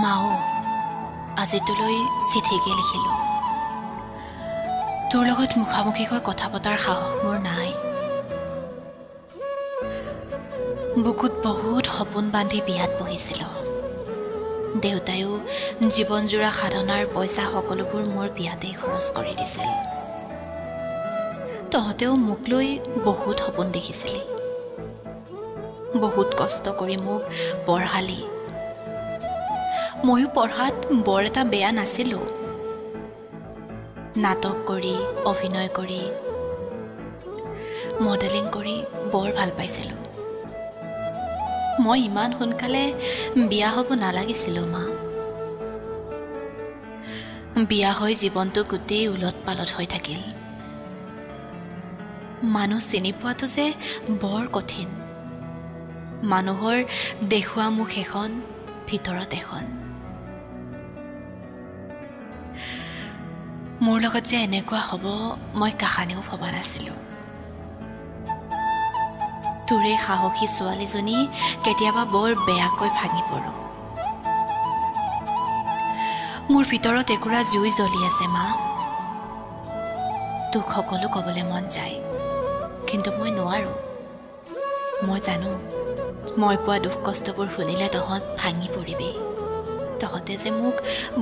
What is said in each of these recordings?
মাও আজি তোলৈ চিঠিকে লিখিলোঁ। তোৰ লগত মুখামুখিকৈ কথা পতাৰ সাহস মোৰ নাই। বুকুত বহুত সপোন বান্ধি বিয়াত বহিছিলোঁ। দেউতায়ো জীৱনজোৰা সাধনাৰ পইচা সকলোবোৰ মোৰ বিয়াতেই খৰচ কৰি দিছিল। তহঁতেও মোক লৈ বহুত সপোন দেখিছিলি, বহুত কষ্ট কৰি মোক পঢ়ালি। ময়ো পঢ়াত বৰ এটা বেয়া নাছিলোঁ। নাটক কৰি, অভিনয় কৰি, মডেলিং কৰি বৰ ভাল পাইছিলোঁ। মই ইমান সোনকালে বিয়া হ'ব নালাগিছিলোঁ মা। বিয়া হৈ জীৱনটো গোটেই উলট পালট হৈ থাকিল। মানুহ চিনি পোৱাটো যে বৰ কঠিন। মানুহৰ দেখুওৱা মুখ এখন, ভিতৰত এখন। মোৰ লগত যে এনেকুৱা হ'ব মই কাহানিও ভবা নাছিলোঁ। তোৰে সাহসী ছোৱালীজনী কেতিয়াবা বৰ বেয়াকৈ ভাঙি পৰোঁ। মোৰ ভিতৰত একুৰা জুই জ্বলি আছে মা। তোক সকলো ক'বলৈ মন যায়, কিন্তু মই নোৱাৰোঁ। মই জানো মই পোৱা দুখ কষ্টবোৰ শুনিলে তহঁত ভাঙি পৰিবি। তহঁতে যে মোক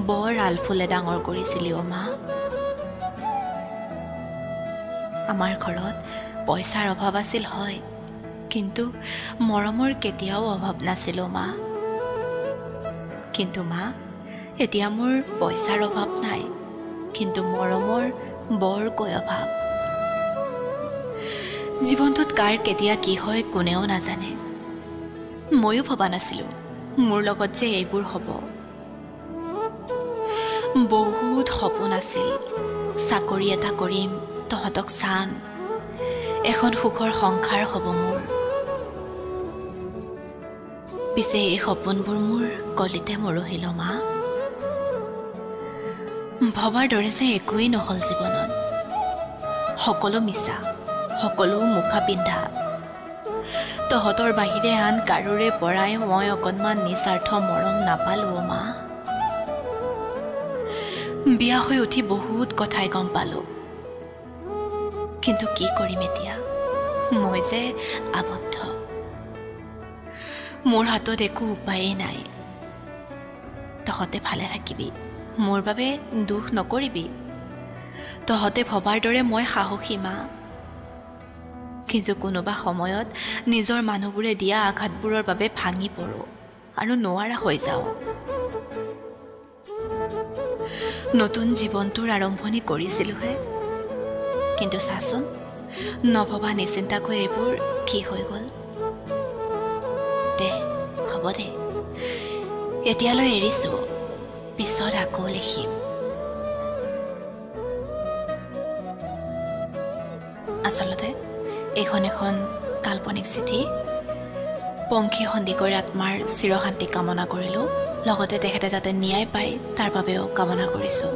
বৰ আলফুলে ডাঙৰ কৰিছিলি অ' মা। আমাৰ ঘৰত পইচাৰ অভাৱ আছিল হয়, কিন্তু মৰমৰ কেতিয়াও অভাৱ নাছিল অ' মা। কিন্তু মা, এতিয়া মোৰ পইচাৰ অভাৱ নাই, কিন্তু মৰমৰ বৰকৈ অভাৱ। জীৱনটোত কাৰ কেতিয়া কি হয় কোনেও নাজানে। ময়ো ভবা নাছিলোঁ মোৰ লগত যে এইবোৰ হ'ব। বহুত সপোন আছিল, চাকৰি এটা কৰিম, তহঁতক চাম, এখন সুখৰ সংসাৰ হ'ব মোৰ। পিছে এই সপোনবোৰ মোৰ কলিতে মৰহিল মা। ভবাৰ দৰে যে একোৱেই নহ'ল জীৱনত। সকলো মিছা, সকলো মুখা পিন্ধা। তহঁতৰ বাহিৰে আন কাৰোৰে পৰাই মই অকণমান নিস্বাৰ্থ মৰম নাপালোঁ অ' মা। বিয়া হৈ উঠি বহুত কথাই গম পালোঁ, কিন্তু কি কৰিম এতিয়া? মই যে আবদ্ধ। মোৰ হাতত একো উপায়েই নাই। তহঁতে ভালে থাকিবি, মোৰ বাবে দুখ নকৰিবি। তহঁতে ভবাৰ দৰে মই সাহসী মা। কিন্তু কোনোবা সময়ত নিজৰ মানুহবোৰে দিয়া আঘাতবোৰৰ বাবে ভাঙি পৰোঁ আৰু নোৱাৰা হৈ যাওঁ। নতুন জীৱনটোৰ আৰম্ভণি কৰিছিলোঁহে, কিন্তু চাচোন নভবা নিচিন্তাকৈ এইবোৰ কি হৈ গ'ল। দে হ'ব দে, এতিয়ালৈ এৰিছোঁ, পিছত আকৌ লিখিম। আচলতে এইখন এখন কাল্পনিক চিঠি। পংখী সন্দিকৈৰ আত্মাৰ চিৰশান্তি কামনা কৰিলোঁ, লগতে তেখেতে যাতে ন্যায় পায় তাৰ বাবেও কামনা কৰিছোঁ।